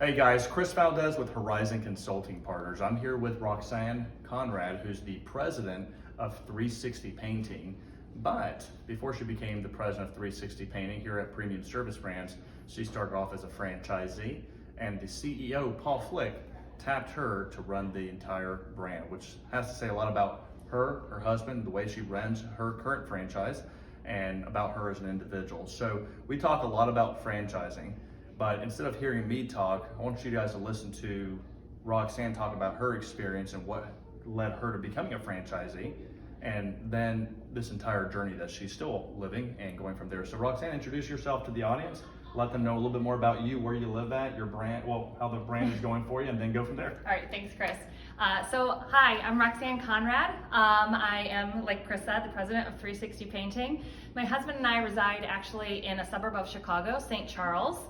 Hey guys, Chris Valdez with Horizon Consulting Partners. I'm here with Roxanne Conrad, who's the president of 360 Painting. But before she became the president of 360 Painting here at Premium Service Brands, she started off as a franchisee, and the CEO, Paul Flick, tapped her to run the entire brand, which has to say a lot about her husband, the way she runs her current franchise, and about her as an individual. So we talk a lot about franchising. But instead of hearing me talk, I want you guys to listen to Roxanne talk about her experience and what led her to becoming a franchisee, and then this entire journey that she's still living and going from there. So Roxanne, introduce yourself to the audience, let them know a little bit more about you, where you live at, your brand, well, how the brand is going for you, and then go from there. All right, thanks, Chris. Hi, I'm Roxanne Conrad. I am, like Chris said, the president of 360 Painting. My husband and I reside actually in a suburb of Chicago, St. Charles.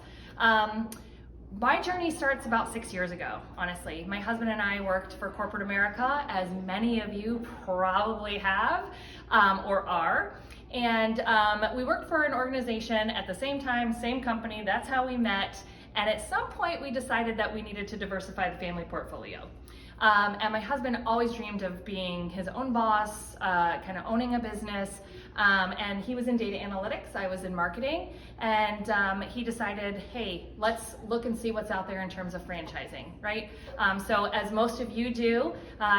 My journey starts about 6 years ago, honestly. My husband and I worked for corporate America, as many of you probably have or are. And we worked for an organization at the same time, same company. That's how we met. And at some point, we decided that we needed to diversify the family portfolio. And my husband always dreamed of being his own boss, kind of owning a business. And he was in data analytics, I was in marketing, and he decided, hey, let's look and see what's out there in terms of franchising, right? So as most of you do,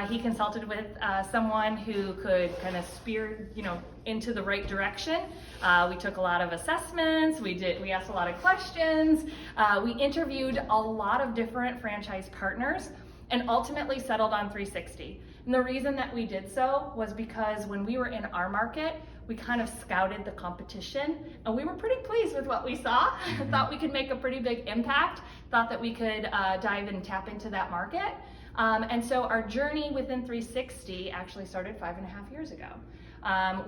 he consulted with someone who could kind of steer, into the right direction. We took a lot of assessments, we asked a lot of questions, we interviewed a lot of different franchise partners, and ultimately settled on 360. And the reason that we did so was because when we were in our market, we kind of scouted the competition, and we were pretty pleased with what we saw. Thought we could make a pretty big impact, thought that we could dive and tap into that market. And so our journey within 360 actually started 5.5 years ago.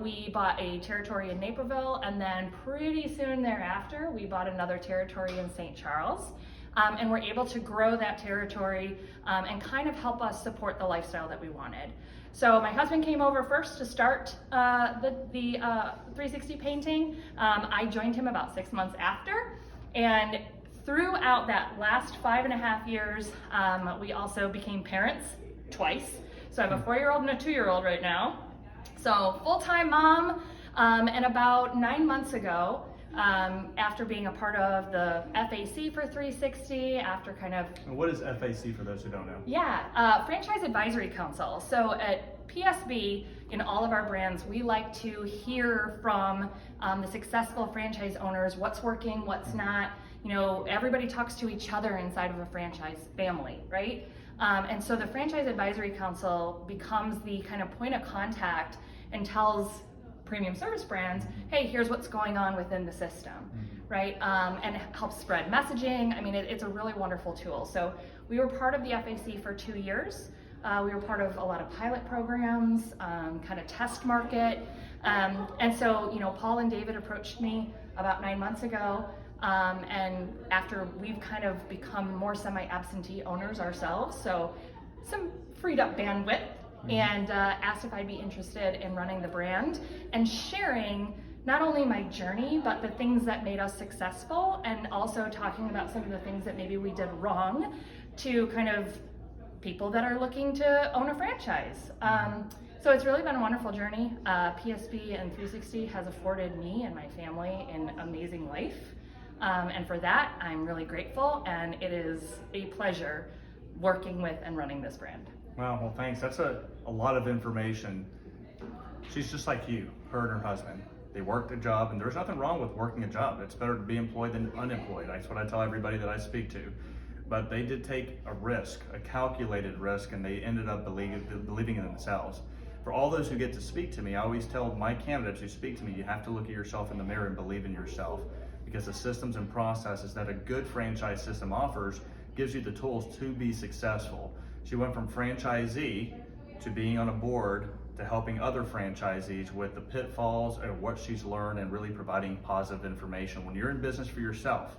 We bought a territory in Naperville, and then pretty soon thereafter, we bought another territory in St. Charles. And we're able to grow that territory and kind of help us support the lifestyle that we wanted. So my husband came over first to start the 360 Painting. I joined him about 6 months after, and throughout that last 5.5 years, we also became parents twice. So I have a 4-year-old and a 2-year-old right now. So full-time mom, and about 9 months ago, after being a part of the FAC for 360, after kind of... And what is FAC for those who don't know? Yeah, Franchise Advisory Council. So at PSB, in all of our brands, we like to hear from the successful franchise owners, what's working, what's not. Everybody talks to each other inside of a franchise family, right? And so the Franchise Advisory Council becomes the kind of point of contact and tells Premium Service Brands, hey, here's what's going on within the system, right? And it helps spread messaging. I mean, it's a really wonderful tool. So we were part of the FAC for 2 years. We were part of a lot of pilot programs, kind of test market. And so, Paul and David approached me about 9 months ago. And after we've kind of become more semi-absentee owners ourselves, so some freed up bandwidth, and asked if I'd be interested in running the brand and sharing not only my journey, but the things that made us successful, and also talking about some of the things that maybe we did wrong to kind of people that are looking to own a franchise. So it's really been a wonderful journey. PSB and 360 has afforded me and my family an amazing life. And for that, I'm really grateful, and it is a pleasure working with and running this brand. Wow, well thanks. That's a lot of information. She's just like you, her and her husband. They worked a job, and there's nothing wrong with working a job. It's better to be employed than unemployed. That's what I tell everybody that I speak to. But they did take a risk, a calculated risk, and they ended up believing in themselves. For all those who get to speak to me, I always tell my candidates who speak to me, you have to look at yourself in the mirror and believe in yourself, because the systems and processes that a good franchise system offers gives you the tools to be successful. She went from franchisee to being on a board to helping other franchisees with the pitfalls and what she's learned, and really providing positive information. When you're in business for yourself,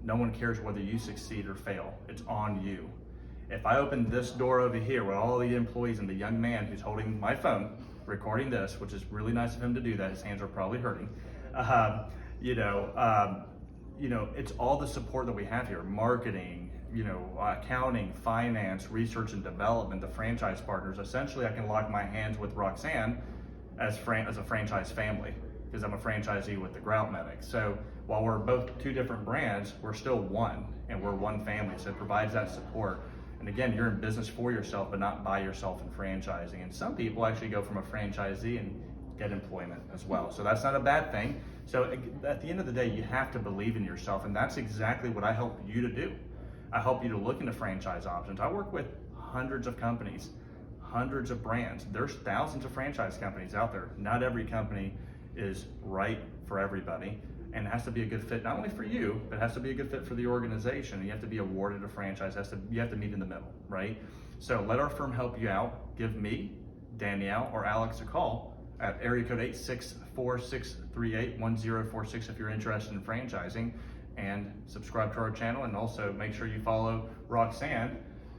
no one cares whether you succeed or fail. It's on you. If I open this door over here with all the employees and the young man who's holding my phone, recording this, which is really nice of him to do that, his hands are probably hurting, you know, it's all the support that we have here, marketing, you know, accounting, finance, research and development, the franchise partners. Essentially, I can lock my hands with Roxanne as a franchise family, because I'm a franchisee with the Grout Medic. So while we're both two different brands, we're still one, and we're one family. So it provides that support. And again, you're in business for yourself, but not by yourself in franchising. And some people actually go from a franchisee and get employment as well. So that's not a bad thing. So at the end of the day, you have to believe in yourself. And that's exactly what I help you to do. I help you to look into franchise options. I work with hundreds of companies, hundreds of brands. There's thousands of franchise companies out there. Not every company is right for everybody, and it has to be a good fit, not only for you, but it has to be a good fit for the organization. You have to be awarded a franchise. You have to meet in the middle, right? So let our firm help you out. Give me, Danielle, or Alex a call at area code 864-638-1046 if you're interested in franchising, and subscribe to our channel, and also make sure you follow Roxanne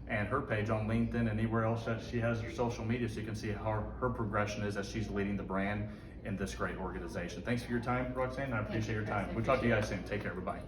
and her page on LinkedIn and anywhere else that she has her social media, so you can see how her progression is as she's leading the brand in this great organization. Thanks for your time, Roxanne. I appreciate your time. We'll talk to you guys soon. Take care, everybody.